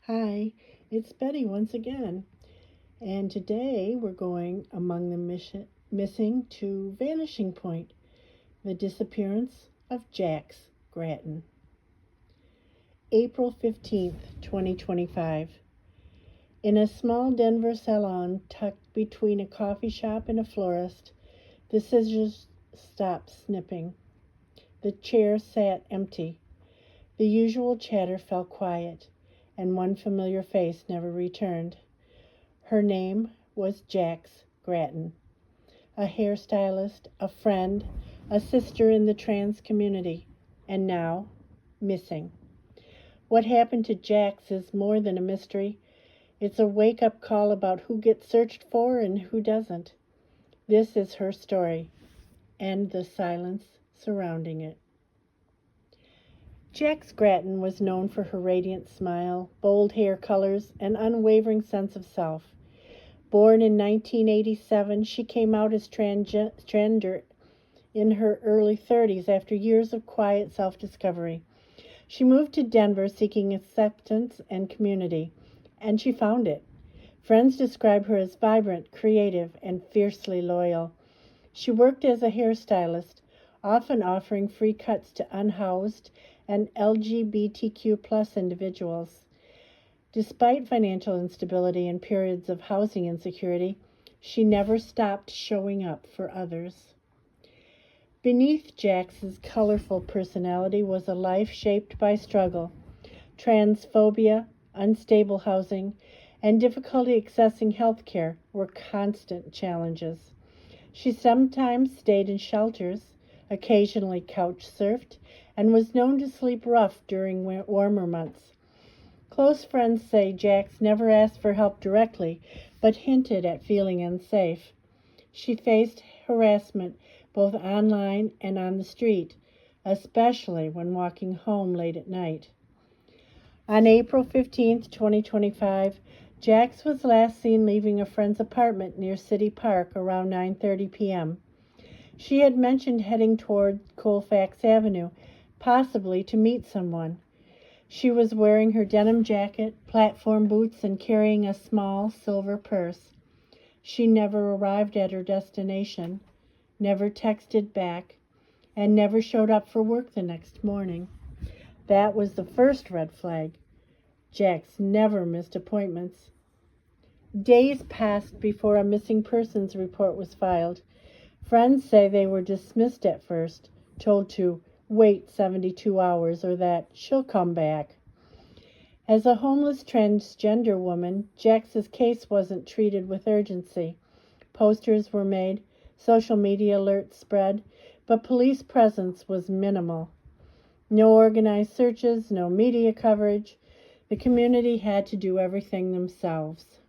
Hi, it's Betty once again, and today we're going among the missing to Vanishing Point, the disappearance of Jax Gratton. April 15th, 2025. In a small Denver salon tucked between a coffee shop and a florist, the scissors stopped snipping. The chair sat empty. The usual chatter fell quiet, and one familiar face never returned. Her name was Jax Gratton, a hairstylist, a friend, a sister in the trans community, and now missing. What happened to Jax is more than a mystery. It's a wake-up call about who gets searched for and who doesn't. This is her story, and the silence surrounding it. Jax Gratton was known for her radiant smile, bold hair colors, and unwavering sense of self. Born in 1987, she came out as transgender in her early 30s after years of quiet self-discovery. She moved to Denver seeking acceptance and community, and she found it. Friends describe her as vibrant, creative, and fiercely loyal. She worked as a hairstylist, often offering free cuts to unhoused and LGBTQ+ individuals. Despite financial instability and periods of housing insecurity, she never stopped showing up for others. Beneath Jax's colorful personality was a life shaped by struggle. Transphobia, unstable housing, and difficulty accessing health care were constant challenges. She sometimes stayed in shelters, occasionally couch surfed, and was known to sleep rough during warmer months. Close friends say Jax never asked for help directly, but hinted at feeling unsafe. She faced harassment both online and on the street, especially when walking home late at night. On April 15, 2025, Jax was last seen leaving a friend's apartment near City Park around 9:30 p.m. She had mentioned heading toward Colfax Avenue, possibly to meet someone. She was wearing her denim jacket, platform boots, and carrying a small silver purse. She never arrived at her destination, never texted back, and never showed up for work the next morning. That was the first red flag. Jax never missed appointments. Days passed before a missing persons report was filed. Friends say they were dismissed at first, told to wait 72 hours or that she'll come back. As a homeless transgender woman, Jax's case wasn't treated with urgency. Posters were made, social media alerts spread, but police presence was minimal. No organized searches, no media coverage. The community had to do everything themselves.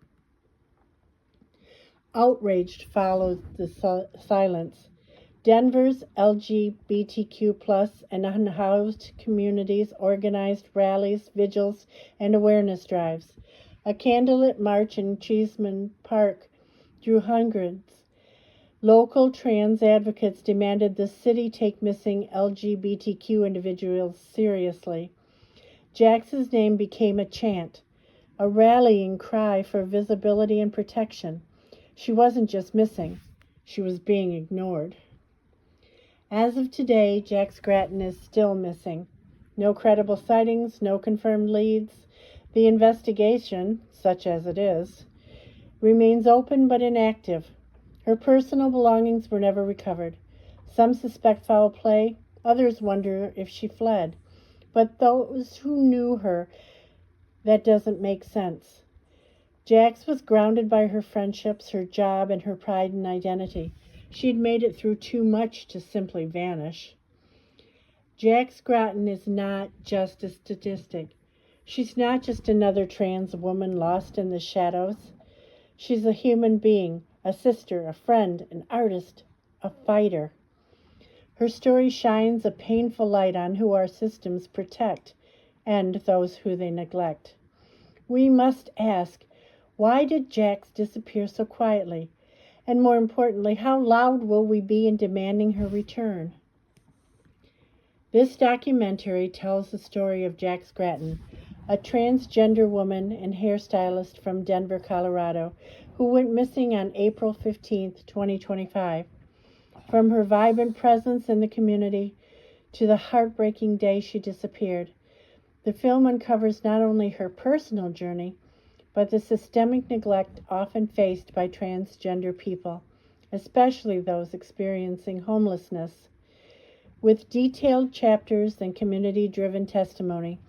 Outrage followed the silence. Denver's LGBTQ+ and unhoused communities organized rallies, vigils, and awareness drives. A candlelit march in Cheeseman Park drew hundreds. Local trans advocates demanded the city take missing LGBTQ individuals seriously. Jax's name became a chant, a rallying cry for visibility and protection. She wasn't just missing, she was being ignored. As of today, Jax Gratton is still missing. No credible sightings, no confirmed leads. The investigation, such as it is, remains open but inactive. Her personal belongings were never recovered. Some suspect foul play, others wonder if she fled. But those who knew her, that doesn't make sense. Jax was grounded by her friendships, her job, and her pride and identity. She'd made it through too much to simply vanish. Jax Gratton is not just a statistic. She's not just another trans woman lost in the shadows. She's a human being, a sister, a friend, an artist, a fighter. Her story shines a painful light on who our systems protect and those who they neglect. We must ask, why did Jax disappear so quietly? And more importantly, how loud will we be in demanding her return? This documentary tells the story of Jax Gratton, a transgender woman and hairstylist from Denver, Colorado, who went missing on April 15, 2025. From her vibrant presence in the community to the heartbreaking day she disappeared, the film uncovers not only her personal journey, but the systemic neglect often faced by transgender people, especially those experiencing homelessness. With detailed chapters and community-driven testimony,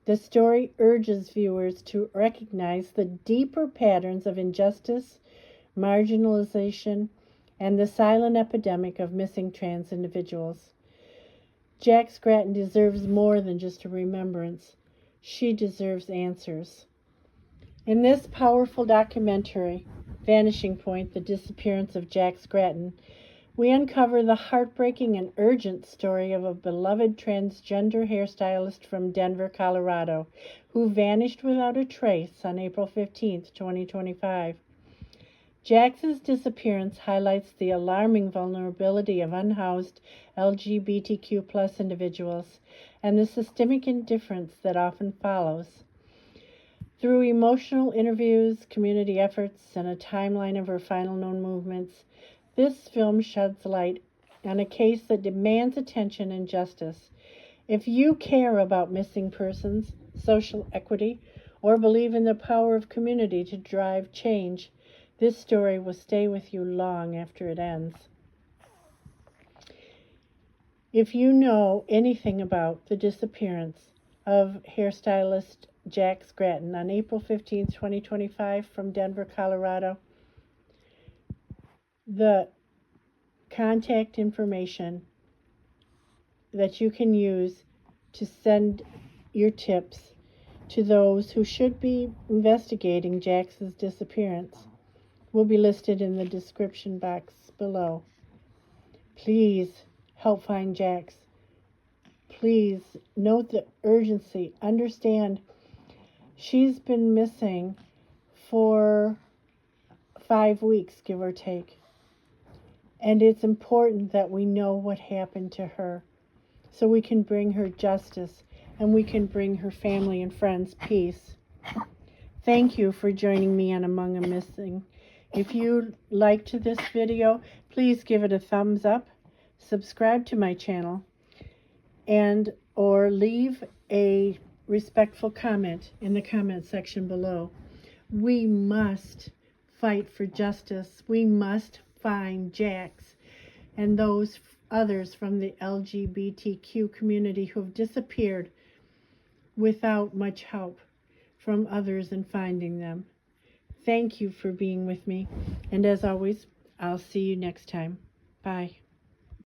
the story urges viewers to recognize the deeper patterns of injustice, marginalization, and the silent epidemic of missing trans individuals. Jax Gratton deserves more than just a remembrance. She deserves answers. In this powerful documentary, Vanishing Point, The Disappearance of Jax Gratton, we uncover the heartbreaking and urgent story of a beloved transgender hairstylist from Denver, Colorado, who vanished without a trace on April 15, 2025. Jax's disappearance highlights the alarming vulnerability of unhoused LGBTQ+ individuals and the systemic indifference that often follows. Through emotional interviews, community efforts, and a timeline of her final known movements, this film sheds light on a case that demands attention and justice. If you care about missing persons, social equity, or believe in the power of community to drive change, this story will stay with you long after it ends. If you know anything about the disappearance of hairstylist Jax Gratton on April 15, 2025 from Denver, Colorado, the contact information that you can use to send your tips to those who should be investigating Jax's disappearance will be listed in the description box below. Please help find Jax. Please note the urgency. Understand she's been missing for 5 weeks, give or take. And it's important that we know what happened to her so we can bring her justice and we can bring her family and friends peace. Thank you for joining me on Among a Missing. If you liked this video, please give it a thumbs up, subscribe to my channel, and or leave a respectful comment in the comment section below. We must fight for justice. We must find Jax and those others from the LGBTQ community who have disappeared without much help from others in finding them. Thank you for being with me, and as always, I'll see you next time. Bye.